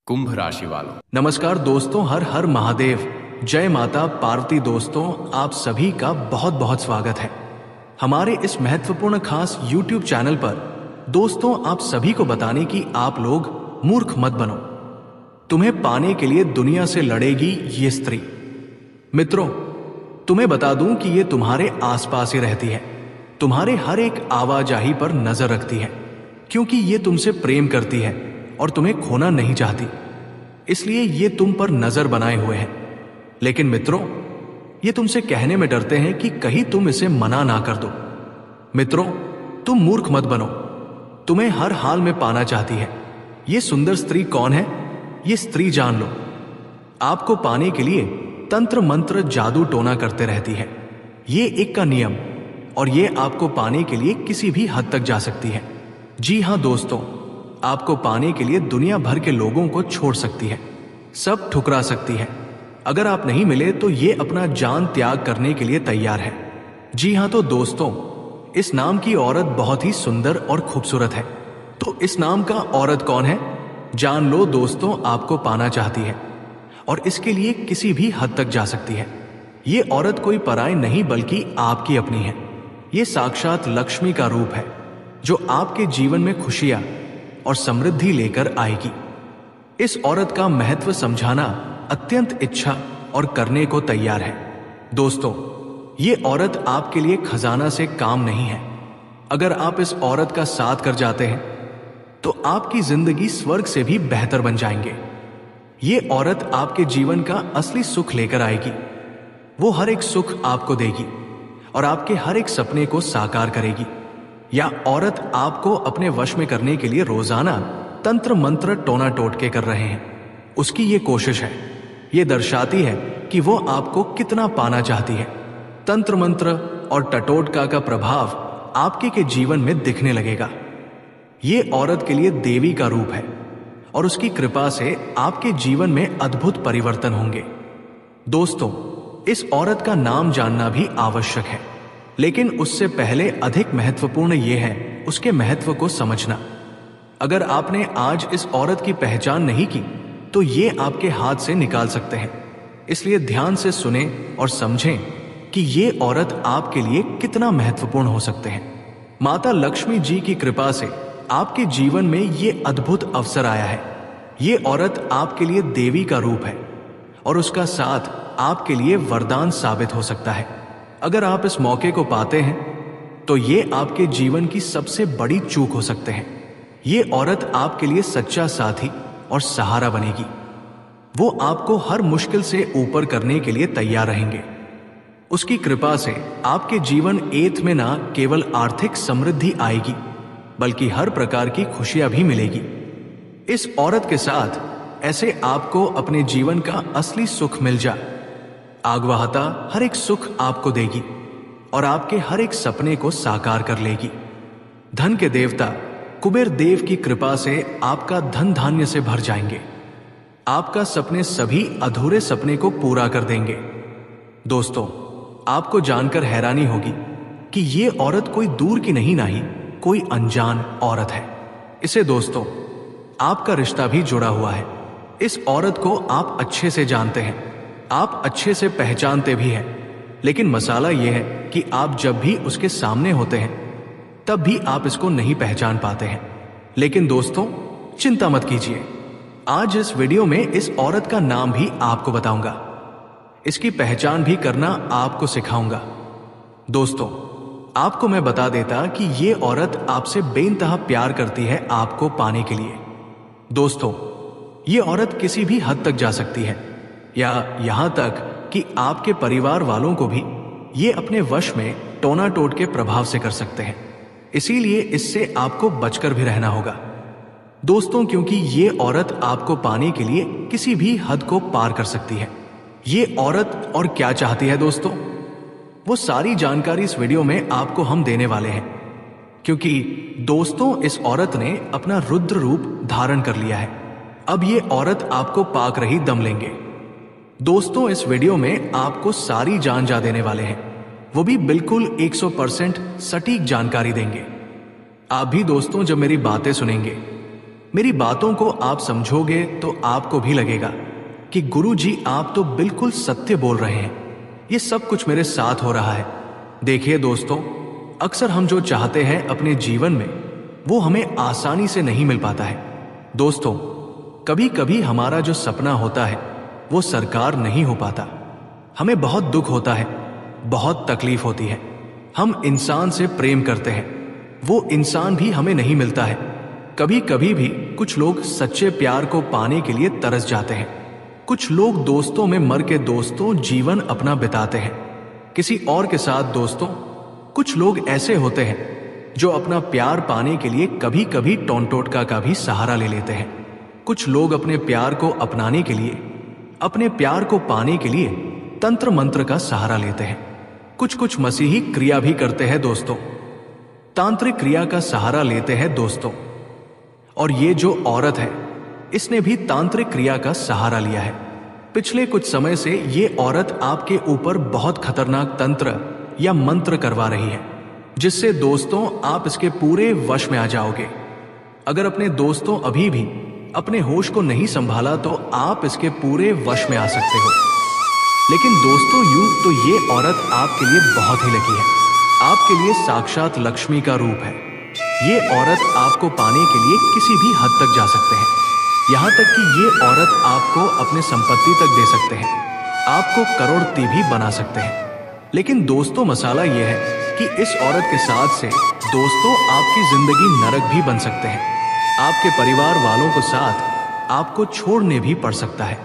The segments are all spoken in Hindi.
कुंभ राशि वालों, नमस्कार दोस्तों, हर हर महादेव। जय माता पार्वती। दोस्तों, आप सभी का बहुत बहुत स्वागत है हमारे इस महत्वपूर्ण खास YouTube चैनल पर। दोस्तों, आप सभी को बताने की आप लोग मूर्ख मत बनो। तुम्हें पाने के लिए दुनिया से लड़ेगी ये स्त्री। मित्रों, तुम्हें बता दूं कि ये तुम्हारे आसपास ही रहती है, तुम्हारे हर एक आवाजाही पर नजर रखती है, क्योंकि ये तुमसे प्रेम करती है और तुम्हें खोना नहीं चाहती। इसलिए ये तुम पर नजर बनाए हुए हैं। लेकिन मित्रों, ये तुमसे कहने में डरते हैं कि कहीं तुम इसे मना ना कर दो। मित्रों, तुम मूर्ख मत बनो, तुम्हें हर हाल में पाना चाहती है। ये सुंदर स्त्री कौन है, ये स्त्री जान लो। आपको पाने के लिए तंत्र मंत्र जादू टोना करते रहती है। ये एक का नियम, और ये आपको पाने के लिए किसी भी हद तक जा सकती है। जी हां दोस्तों, आपको पाने के लिए दुनिया भर के लोगों को छोड़ सकती है, सब ठुकरा सकती है। अगर आप नहीं मिले तो ये अपना जान त्याग करने के लिए तैयार है। जी हां, तो दोस्तों, इस नाम की औरत बहुत ही सुंदर और खूबसूरत है। तो इस नाम का औरत कौन है, जान लो दोस्तों। आपको पाना चाहती है और इसके लिए किसी भी हद तक जा सकती है। ये औरत कोई पराई नहीं बल्कि आपकी अपनी है। ये साक्षात लक्ष्मी का रूप है, जो आपके जीवन में खुशियां और समृद्धि लेकर आएगी। इस औरत का महत्व समझाना अत्यंत इच्छा और करने को तैयार है। दोस्तों, ये औरत आपके लिए खजाना से काम नहीं है। अगर आप इस औरत का साथ कर जाते हैं तो आपकी जिंदगी स्वर्ग से भी बेहतर बन जाएंगे। ये औरत आपके जीवन का असली सुख लेकर आएगी। वो हर एक सुख आपको देगी और आपके हर एक सपने को साकार करेगी। या औरत आपको अपने वश में करने के लिए रोजाना तंत्र मंत्र टोना टोटके कर रहे हैं, उसकी ये कोशिश है। ये दर्शाती है कि वो आपको कितना पाना चाहती है। तंत्र मंत्र और टटोटका का प्रभाव आपके के जीवन में दिखने लगेगा। ये औरत के लिए देवी का रूप है और उसकी कृपा से आपके जीवन में अद्भुत परिवर्तन होंगे। दोस्तों, इस औरत का नाम जानना भी आवश्यक है, लेकिन उससे पहले अधिक महत्वपूर्ण यह है उसके महत्व को समझना। अगर आपने आज इस औरत की पहचान नहीं की तो ये आपके हाथ से निकाल सकते हैं। इसलिए ध्यान से सुने और समझें कि ये औरत आपके लिए कितना महत्वपूर्ण हो सकते हैं। माता लक्ष्मी जी की कृपा से आपके जीवन में ये अद्भुत अवसर आया है। ये औरत आपके लिए देवी का रूप है और उसका साथ आपके लिए वरदान साबित हो सकता है। अगर आप इस मौके को पाते हैं तो ये आपके जीवन की सबसे बड़ी चूक हो सकते हैं। ये औरत आपके लिए सच्चा साथी और सहारा बनेगी। वो आपको हर मुश्किल से ऊपर करने के लिए तैयार रहेंगे। उसकी कृपा से आपके जीवन एथ में ना केवल आर्थिक समृद्धि आएगी बल्कि हर प्रकार की खुशियां भी मिलेगी। इस औरत के साथ ऐसे आपको अपने जीवन का असली सुख मिल जाए। आगवाहता हर एक सुख आपको देगी और आपके हर एक सपने को साकार कर लेगी। धन के देवता कुबेर देव की कृपा से आपका धन धान्य से भर जाएंगे। आपका सपने सभी अधूरे सपने को पूरा कर देंगे। दोस्तों, आपको जानकर हैरानी होगी कि ये औरत कोई दूर की नहीं कोई अनजान औरत है। इसे दोस्तों, आपका रिश्ता भी जुड़ा हुआ है। इस औरत को आप अच्छे से जानते हैं, आप अच्छे से पहचानते भी हैं। लेकिन मसाला यह है कि आप जब भी उसके सामने होते हैं तब भी आप इसको नहीं पहचान पाते हैं। लेकिन दोस्तों, चिंता मत कीजिए, आज इस वीडियो में इस औरत का नाम भी आपको बताऊंगा। इसकी पहचान भी करना आपको सिखाऊंगा। दोस्तों, आपको मैं बता देता कि ये औरत आपसे बेइंतहा प्यार करती है आपको पाने के लिए। दोस्तों, ये औरत किसी भी हद तक जा सकती है, या यहां तक कि आपके परिवार वालों को भी ये अपने वश में टोना टोट के प्रभाव से कर सकते हैं। इसीलिए इससे आपको बचकर भी रहना होगा दोस्तों, क्योंकि ये औरत आपको पाने के लिए किसी भी हद को पार कर सकती है। ये औरत और क्या चाहती है दोस्तों, वो सारी जानकारी इस वीडियो में आपको हम देने वाले हैं। क्योंकि दोस्तों, इस औरत ने अपना रुद्र रूप धारण कर लिया है। अब ये औरत आपको पाक रही दम लेंगे। दोस्तों, इस वीडियो में आपको सारी जान जा देने वाले हैं, वो भी बिल्कुल 100% सटीक जानकारी देंगे। आप भी दोस्तों जब मेरी बातें सुनेंगे, मेरी बातों को आप समझोगे तो आपको भी लगेगा कि गुरुजी आप तो बिल्कुल सत्य बोल रहे हैं, ये सब कुछ मेरे साथ हो रहा है। देखिए दोस्तों, अक्सर हम जो चाहते हैं अपने जीवन में वो हमें आसानी से नहीं मिल पाता है। दोस्तों, कभी कभी हमारा जो सपना होता है वो साकार नहीं हो पाता। हमें बहुत दुख होता है, बहुत तकलीफ होती है। हम इंसान से प्रेम करते हैं, वो इंसान भी हमें नहीं मिलता है। कभी कभी भी कुछ लोग सच्चे प्यार को पाने के लिए तरस जाते हैं। कुछ लोग दोस्तों में मर के दोस्तों जीवन अपना बिताते हैं किसी और के साथ। दोस्तों, कुछ लोग ऐसे होते हैं जो अपना प्यार पाने के लिए कभी कभी टोंटोटका का भी सहारा ले लेते हैं। कुछ लोग अपने प्यार को अपनाने के लिए, अपने प्यार को पाने के लिए तंत्र मंत्र का सहारा लेते हैं। कुछ मसीही क्रिया भी करते हैं दोस्तों, तांत्रिक क्रिया का सहारा लेते हैं दोस्तों। और ये जो औरत है, इसने भी तांत्रिक क्रिया का सहारा लिया है। पिछले कुछ समय से ये औरत आपके ऊपर बहुत खतरनाक तंत्र या मंत्र करवा रही है, जिससे दोस्तों आप इसके पूरे वश में आ जाओगे। अगर अपने दोस्तों अभी भी अपने होश को नहीं संभाला तो आप इसके पूरे वश में आ सकते हो। लेकिन दोस्तों, यूं तो ये औरत आपके लिए बहुत ही लकी है, आपके लिए साक्षात लक्ष्मी का रूप है। ये औरत आपको पाने के लिए किसी भी हद तक जा सकते हैं, यहाँ तक कि ये औरत आपको अपने संपत्ति तक दे सकते हैं, आपको करोड़पति भी बना सकते हैं। लेकिन दोस्तों, मसाला ये है कि इस औरत के साथ से दोस्तों आपकी जिंदगी नरक भी बन सकते हैं। आपके परिवार वालों को साथ आपको छोड़ने भी पड़ सकता है।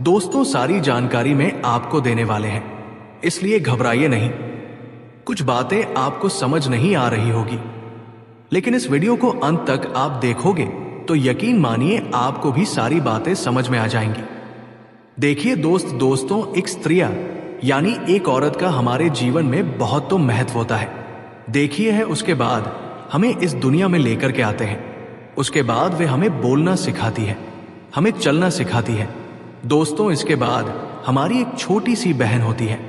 दोस्तों, सारी जानकारी में आपको देने वाले हैं, इसलिए घबराइए नहीं। कुछ बातें आपको समझ नहीं आ रही होगी, लेकिन इस वीडियो को अंत तक आप देखोगे तो यकीन मानिए आपको भी सारी बातें समझ में आ जाएंगी। देखिए दोस्तों, एक स्त्रिया यानी एक औरत का हमारे जीवन में बहुत तो महत्व होता है। देखिए है, उसके बाद हमें इस दुनिया में लेकर के आते हैं। उसके बाद वे हमें बोलना सिखाती है, हमें चलना सिखाती है। दोस्तों, इसके बाद हमारी एक छोटी सी बहन होती है,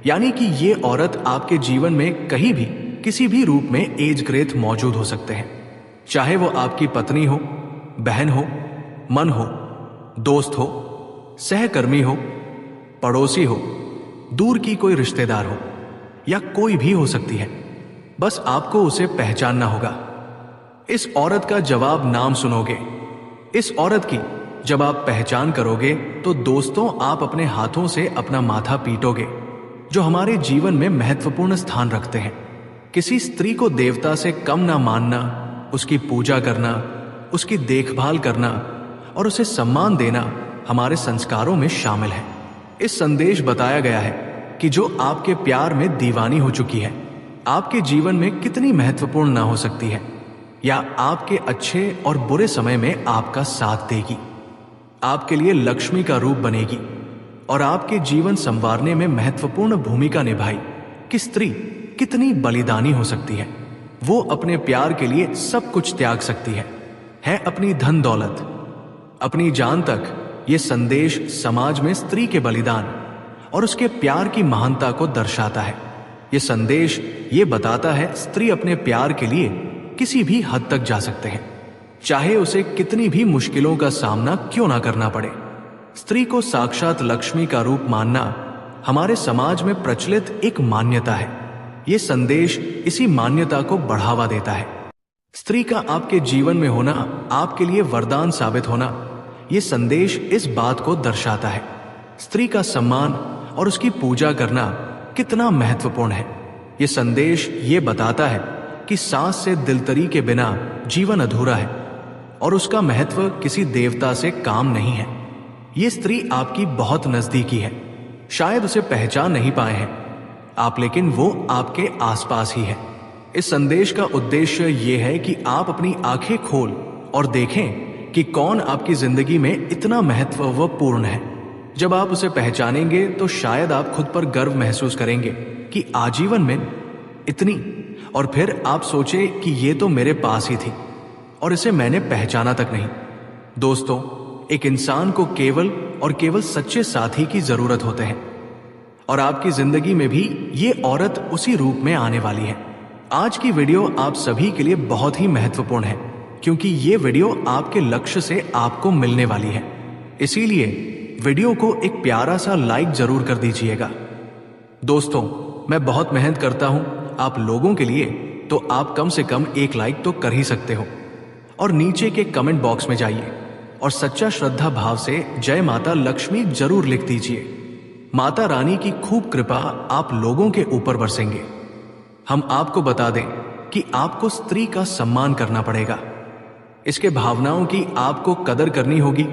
यानी कि ये औरत आपके जीवन में कहीं भी किसी भी रूप में एज ग्रेथ मौजूद हो सकते हैं। चाहे वो आपकी पत्नी हो, बहन हो, मन हो, दोस्त हो, सहकर्मी हो, पड़ोसी हो, दूर की कोई रिश्तेदार हो, या कोई भी हो सकती है। बस आपको उसे पहचानना होगा। इस औरत का जवाब नाम सुनोगे, इस औरत की जब आप पहचान करोगे तो दोस्तों आप अपने हाथों से अपना माथा पीटोगे, जो हमारे जीवन में महत्वपूर्ण स्थान रखते हैं। किसी स्त्री को देवता से कम ना मानना, उसकी पूजा करना, उसकी देखभाल करना और उसे सम्मान देना हमारे संस्कारों में शामिल है। इस संदेश बताया गया है कि जो आपके प्यार में दीवानी हो चुकी है, आपके जीवन में कितनी महत्वपूर्ण ना हो सकती है, या आपके अच्छे और बुरे समय में आपका साथ देगी, आपके लिए लक्ष्मी का रूप बनेगी और आपके जीवन संवारने में महत्वपूर्ण भूमिका निभाई कि स्त्री कितनी बलिदानी हो सकती है। वो अपने प्यार के लिए सब कुछ त्याग सकती है अपनी धन दौलत, अपनी जान तक। ये संदेश समाज में स्त्री के बलिदान और उसके प्यार की महानता को दर्शाता है। ये संदेश ये बताता है स्त्री अपने प्यार के लिए किसी भी हद तक जा सकते हैं, चाहे उसे कितनी भी मुश्किलों का सामना क्यों ना करना पड़े। स्त्री को साक्षात लक्ष्मी का रूप मानना हमारे समाज में प्रचलित एक मान्यता है। ये संदेश इसी मान्यता को बढ़ावा देता है। स्त्री का आपके जीवन में होना, आपके लिए वरदान साबित होना, ये संदेश इस बात को दर्शाता है स्त्री का सम्मान और उसकी पूजा करना कितना महत्वपूर्ण है। ये संदेश ये बताता है कि सांस से दिलतरी के बिना जीवन अधूरा है और उसका महत्व किसी देवता से काम नहीं है। ये स्त्री आपकी बहुत नजदीकी है, शायद उसे पहचान नहीं पाए हैं आप, लेकिन वो आपके आसपास ही है। इस संदेश का उद्देश्य ये है कि आप अपनी आंखें खोल और देखें कि कौन आपकी जिंदगी में इतना महत्वपूर्ण है। जब आप उसे पहचानेंगे तो शायद आप खुद पर गर्व महसूस करेंगे कि आजीवन में इतनी, और फिर आप सोचे कि ये तो मेरे पास ही थी और इसे मैंने पहचाना तक नहीं। दोस्तों, एक इंसान को केवल और केवल सच्चे साथी की जरूरत होते हैं और आपकी जिंदगी में भी ये औरत उसी रूप में आने वाली है। आज की वीडियो आप सभी के लिए बहुत ही महत्वपूर्ण है। क्योंकि ये वीडियो आपके लक्ष्य से आपको मिलने वाली है। इसीलिए वीडियो को एक प्यारा सा लाइक जरूर कर दीजिएगा। दोस्तों, मैं बहुत मेहनत करता हूं आप लोगों के लिए, तो आप कम से कम एक लाइक तो कर ही सकते हो। और नीचे के कमेंट बॉक्स में जाइए और सच्चा श्रद्धा भाव से जय माता लक्ष्मी जरूर लिख दीजिए। माता रानी की खूब कृपा आप लोगों के ऊपर बरसेंगे। हम आपको बता दें कि आपको स्त्री का सम्मान करना पड़ेगा, इसके भावनाओं की आपको कदर करनी होगी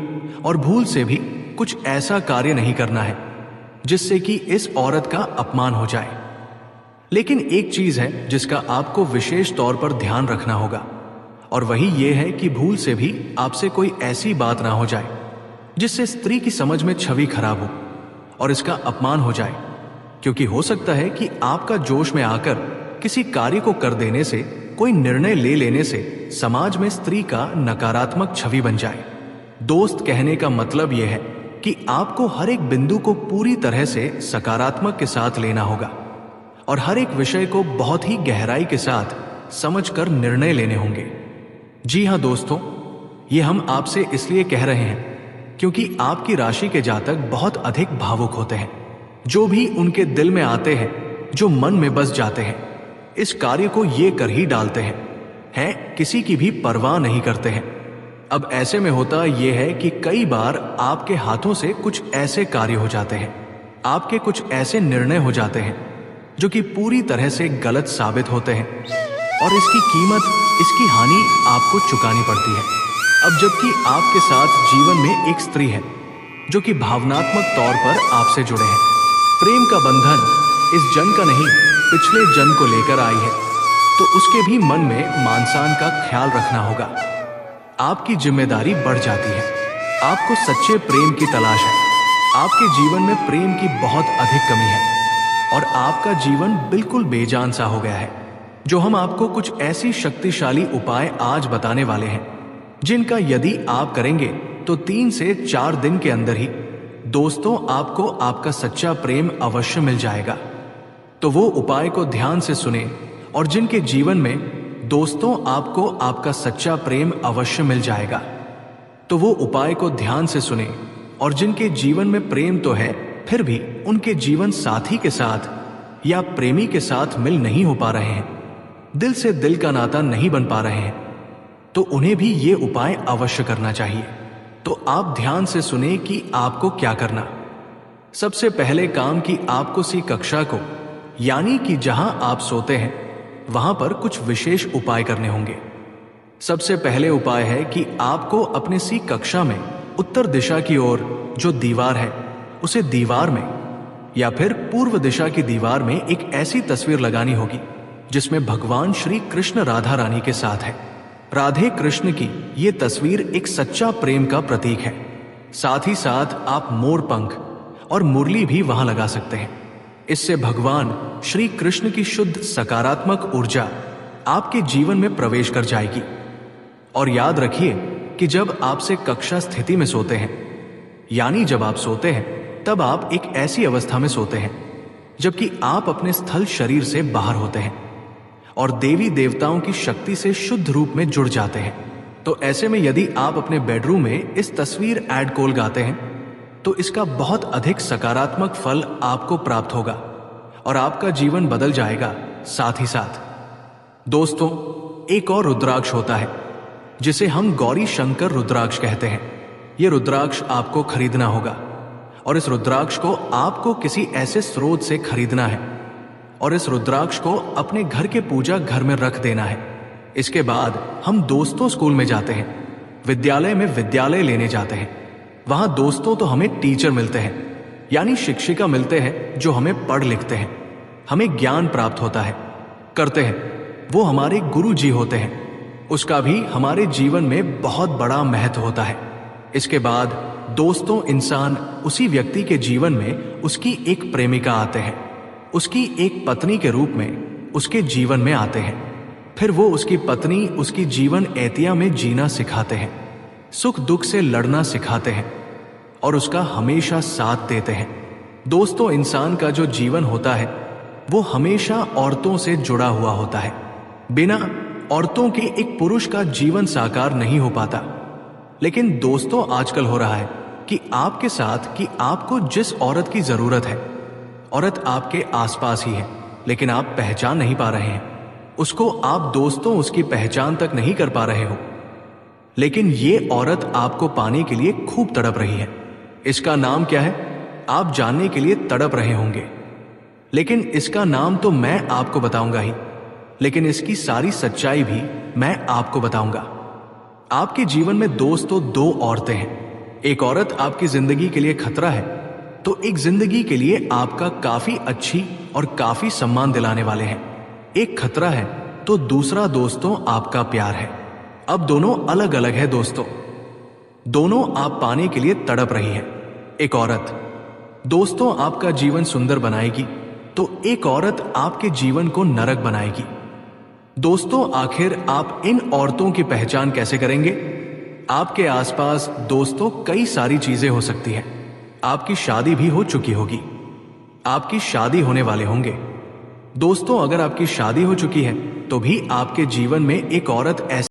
और भूल से भी कुछ ऐसा कार्य नहीं करना है जिससे कि इस औरत का अपमान हो जाए। लेकिन एक चीज है जिसका आपको विशेष तौर पर ध्यान रखना होगा, और वही ये है कि भूल से भी आपसे कोई ऐसी बात ना हो जाए जिससे स्त्री की समझ में छवि खराब हो और इसका अपमान हो जाए। क्योंकि हो सकता है कि आपका जोश में आकर किसी कार्य को कर देने से, कोई निर्णय ले लेने से समाज में स्त्री का नकारात्मक छवि बन जाए। दोस्त, कहने का मतलब यह है कि आपको हर एक बिंदु को पूरी तरह से सकारात्मक के साथ लेना होगा और हर एक विषय को बहुत ही गहराई के साथ समझकर निर्णय लेने होंगे। जी हाँ दोस्तों, ये हम आपसे इसलिए कह रहे हैं क्योंकि आपकी राशि के जातक बहुत अधिक भावुक होते हैं। जो भी उनके दिल में आते हैं, जो मन में बस जाते हैं, इस कार्य को ये कर ही डालते हैं, किसी की भी परवाह नहीं करते हैं। अब ऐसे में होता यह है कि कई बार आपके हाथों से कुछ ऐसे कार्य हो जाते हैं, आपके कुछ ऐसे निर्णय हो जाते हैं जो कि पूरी तरह से गलत साबित होते हैं और इसकी कीमत, इसकी हानि आपको चुकानी पड़ती है। अब जबकि आपके साथ जीवन में एक स्त्री है जो कि भावनात्मक तौर पर आपसे जुड़े हैं, प्रेम का बंधन इस जन का नहीं पिछले जन को लेकर आई है, तो उसके भी मन में मानसान का ख्याल रखना होगा। आपकी जिम्मेदारी बढ़ जाती है। आपको सच्चे प्रेम की तलाश है। आपके जीवन में प्रेम की बहुत अधिक कमी है और आपका जीवन बिल्कुल बेजान सा हो गया है। जो हम आपको कुछ ऐसी शक्तिशाली उपाय आज बताने वाले हैं जिनका यदि आप करेंगे तो 3 से 4 दिन के अंदर ही दोस्तों आपको आपका सच्चा प्रेम अवश्य मिल जाएगा। तो वो उपाय को ध्यान से सुने और जिनके जीवन में दोस्तों आपको आपका सच्चा प्रेम अवश्य मिल जाएगा, तो वो उपाय को ध्यान से सुने और जिनके जीवन में प्रेम तो है फिर भी उनके जीवन साथी के साथ या प्रेमी के साथ मिल नहीं हो पा रहे हैं, दिल से दिल का नाता नहीं बन पा रहे हैं, तो उन्हें भी ये उपाय अवश्य करना चाहिए। तो आप ध्यान से सुने कि आपको क्या करना। सबसे पहले काम की आपको सी कक्षा को, यानी कि जहां आप सोते हैं वहां पर कुछ विशेष उपाय करने होंगे। सबसे पहले उपाय है कि आपको अपने सी कक्षा में उत्तर दिशा की ओर जो दीवार है उसे दीवार में या फिर पूर्व दिशा की दीवार में एक ऐसी तस्वीर लगानी होगी जिसमें भगवान श्री कृष्ण राधा रानी के साथ है। राधे कृष्ण की ये तस्वीर एक सच्चा प्रेम का प्रतीक है। साथ ही साथ आप मोर पंख और मुरली भी वहां लगा सकते हैं। इससे भगवान श्री कृष्ण की शुद्ध सकारात्मक ऊर्जा आपके जीवन में प्रवेश कर जाएगी। और याद रखिए कि जब आपसे कक्षा स्थिति में सोते हैं, यानी जब आप सोते हैं तब आप एक ऐसी अवस्था में सोते हैं जबकि आप अपने स्थल शरीर से बाहर होते हैं और देवी देवताओं की शक्ति से शुद्ध रूप में जुड़ जाते हैं। तो ऐसे में यदि आप अपने बेडरूम में इस तस्वीर ऐड कोल गाते हैं तो इसका बहुत अधिक सकारात्मक फल आपको प्राप्त होगा और आपका जीवन बदल जाएगा। साथ ही साथ दोस्तों, एक और रुद्राक्ष होता है जिसे हम गौरी शंकर रुद्राक्ष कहते हैं। यह रुद्राक्ष आपको खरीदना होगा और इस रुद्राक्ष को आपको किसी ऐसे स्रोत से खरीदना है और इस रुद्राक्ष को अपने घर के पूजा घर में रख देना है। इसके बाद हम दोस्तों स्कूल में जाते हैं, विद्यालय में विद्यालय लेने जाते हैं। वहां दोस्तों तो हमें टीचर मिलते हैं, यानी शिक्षिका मिलते हैं जो हमें पढ़ लिखते हैं, हमें ज्ञान प्राप्त होता है करते हैं। वो हमारे गुरु जी होते हैं। उसका भी हमारे जीवन में बहुत बड़ा महत्व होता है। इसके बाद दोस्तों, इंसान उसी व्यक्ति के जीवन में उसकी एक प्रेमिका आते हैं, उसकी एक पत्नी के रूप में उसके जीवन में आते हैं। फिर वो उसकी पत्नी उसकी जीवन एतिया में जीना सिखाते हैं, सुख दुख से लड़ना सिखाते हैं और उसका हमेशा साथ देते हैं। दोस्तों, इंसान का जो जीवन होता है वो हमेशा औरतों से जुड़ा हुआ होता है। बिना औरतों के एक पुरुष का जीवन साकार नहीं हो पाता। लेकिन दोस्तों, आजकल हो रहा है कि आपके साथ कि आपको जिस औरत की जरूरत है, औरत आपके आसपास ही है, लेकिन आप पहचान नहीं पा रहे हैं उसको। आप दोस्तों उसकी पहचान तक नहीं कर पा रहे हो, लेकिन ये औरत आपको पाने के लिए खूब तड़प रही है। इसका नाम क्या है, आप जानने के लिए तड़प रहे होंगे, लेकिन इसका नाम तो मैं आपको बताऊंगा ही, लेकिन इसकी सारी सच्चाई भी मैं आपको बताऊंगा। आपके जीवन में दोस्तों दो औरतें हैं। एक औरत आपकी जिंदगी के लिए खतरा है, तो एक जिंदगी के लिए आपका काफी अच्छी और काफी सम्मान दिलाने वाले हैं। एक खतरा है तो दूसरा दोस्तों आपका प्यार है। अब दोनों अलग अलग है दोस्तों, दोनों आप पाने के लिए तड़प रही है। एक औरत दोस्तों आपका जीवन सुंदर बनाएगी, तो एक औरत आपके जीवन को नरक बनाएगी। दोस्तों, आखिर आप इन औरतों की पहचान कैसे करेंगे? आपके आसपास दोस्तों कई सारी चीजें हो सकती हैं। आपकी शादी भी हो चुकी होगी, आपकी शादी होने वाले होंगे। दोस्तों, अगर आपकी शादी हो चुकी है तो भी आपके जीवन में एक औरत ऐसी